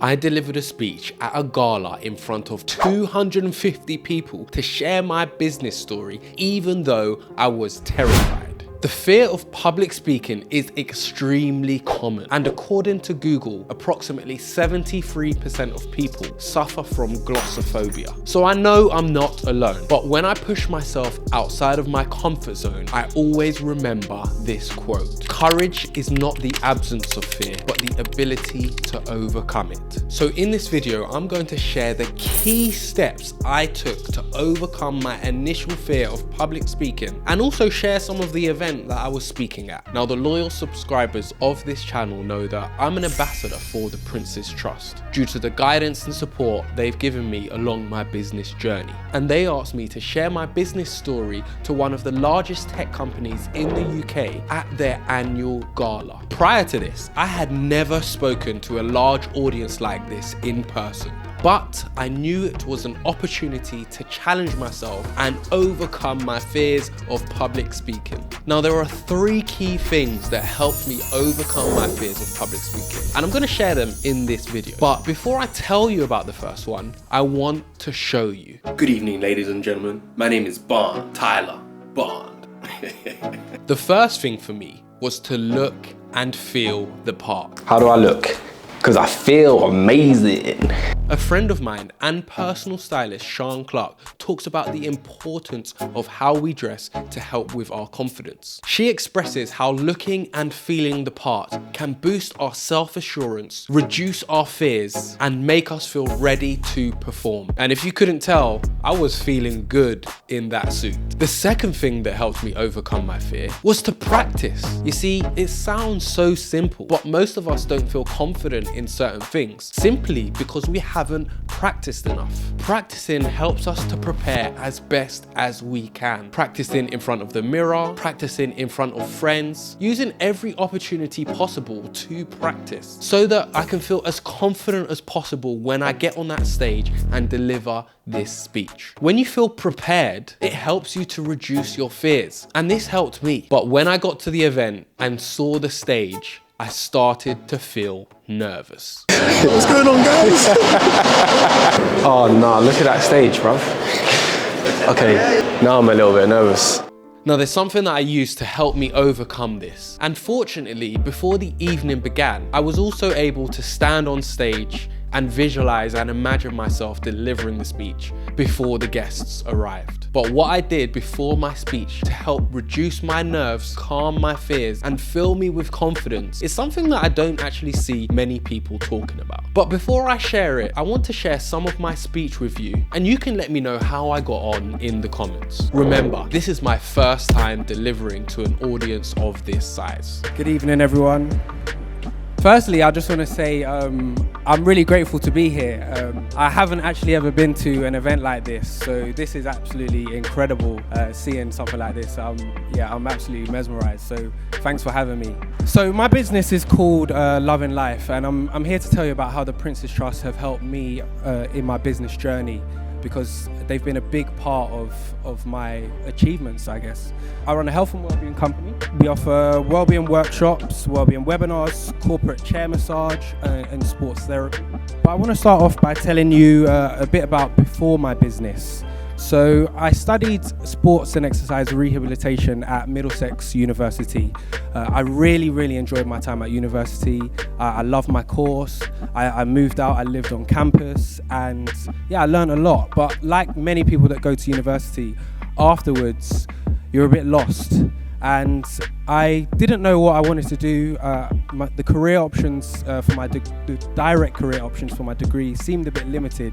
I delivered a speech at a gala in front of 250 people to share my business story, even though I was terrified. The fear of public speaking is extremely common, and according to Google, approximately 73% of people suffer from glossophobia. So I know I'm not alone, but when I push myself outside of my comfort zone, I always remember this quote: courage is not the absence of fear, but the ability to overcome it. So in this video, I'm going to share the key steps I took to overcome my initial fear of public speaking, and also share some of the events that I was speaking at. Now, the loyal subscribers of this channel know that I'm an ambassador for the Prince's Trust due to the guidance and support they've given me along my business journey. And they asked me to share my business story to one of the largest tech companies in the UK at their annual gala. Prior to this, I had never spoken to a large audience like this in person. But I knew it was an opportunity to challenge myself and overcome my fears of public speaking. Now, there are 3 key things that helped me overcome my fears of public speaking, and I'm going to share them in this video. But before I tell you about the first one, I want to show you. Good evening, ladies and gentlemen. My name is Tyler Bond. The first thing for me was to look and feel the part. How do I look? Because I feel amazing. A friend of mine and personal stylist, Sean Clark, talks about the importance of how we dress to help with our confidence. She expresses how looking and feeling the part can boost our self-assurance, reduce our fears, and make us feel ready to perform. And if you couldn't tell, I was feeling good in that suit. The second thing that helped me overcome my fear was to practice. You see, it sounds so simple, but most of us don't feel confident in certain things simply because we haven't practiced enough. Practicing helps us to prepare as best as we can. Practicing in front of the mirror, practicing in front of friends, using every opportunity possible to practice so that I can feel as confident as possible when I get on that stage and deliver this speech. When you feel prepared, it helps you to reduce your fears. And this helped me. But when I got to the event and saw the stage, I started to feel nervous. What's going on, guys? Oh no, look at that stage, bruv. Okay, now I'm a little bit nervous. Now, there's something that I used to help me overcome this. And fortunately, before the evening began, I was also able to stand on stage and visualize and imagine myself delivering the speech before the guests arrived. But what I did before my speech to help reduce my nerves, calm my fears, and fill me with confidence is something that I don't actually see many people talking about. But before I share it, I want to share some of my speech with you, and you can let me know how I got on in the comments. Remember, this is my first time delivering to an audience of this size. Good evening, everyone. Firstly, I just want to say I'm really grateful to be here. I haven't actually ever been to an event like this, so this is absolutely incredible seeing something like this. I'm absolutely mesmerized, so thanks for having me. So my business is called Loving Life, and I'm here to tell you about how the Prince's Trust have helped me in my business journey, because they've been a big part of my achievements, I guess. I run a health and wellbeing company. We offer wellbeing workshops, wellbeing webinars, corporate chair massage, and sports therapy. But I want to start off by telling you a bit about before my business. So I studied sports and exercise rehabilitation at Middlesex University. I really enjoyed my time at university. I loved my course. I moved out, I lived on campus, and yeah, I learned a lot. But like many people that go to university, afterwards, you're a bit lost. And I didn't know what I wanted to do. The career options the direct career options for my degree seemed a bit limited.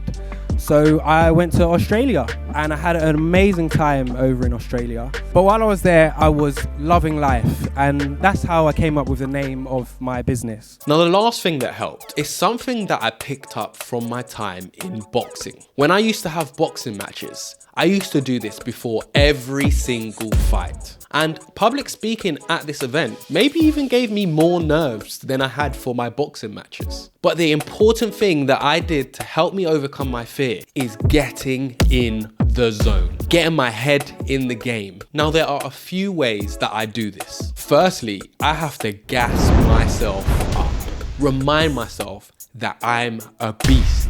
So I went to Australia, and I had an amazing time over in Australia. But while I was there, I was loving life, and that's how I came up with the name of my business. Now, the last thing that helped is something that I picked up from my time in boxing. When I used to have boxing matches, I used to do this before every single fight. And public speaking at this event maybe even gave me more nerves than I had for my boxing matches. But the important thing that I did to help me overcome my fear is getting in the zone, getting my head in the game. Now, there are a few ways that I do this. Firstly, I have to gas myself up, remind myself that I'm a beast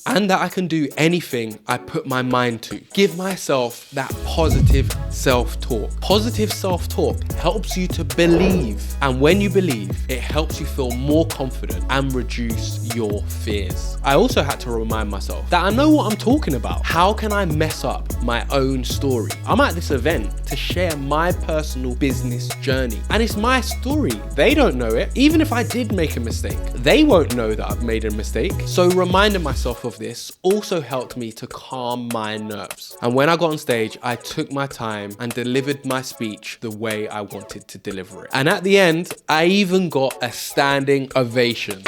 and that I can do anything I put my mind to. Give myself that positive self-talk. Positive self-talk helps you to believe, and when you believe, it helps you feel more confident and reduce your fears. I also had to remind myself that I know what I'm talking about. How can I mess up my own story? I'm at this event to share my personal business journey, and it's my story. They don't know it. Even if I did make a mistake, they won't know that I've made a mistake. So reminding myself of this also helped me to calm my nerves. And when I got on stage, I took my time and delivered my speech the way I wanted to deliver it. And at the end, I even got a standing ovation.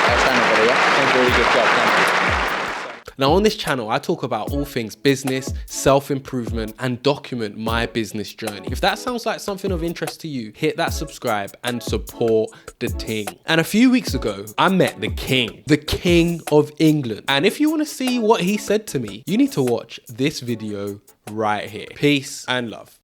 Outstanding, buddy. Yeah? Really good job. Thank you. Now on this channel, I talk about all things business, self-improvement, and document my business journey. If that sounds like something of interest to you, hit that subscribe and support the ting. And a few weeks ago, I met the King of England. And if you want to see what he said to me, you need to watch this video right here. Peace and love.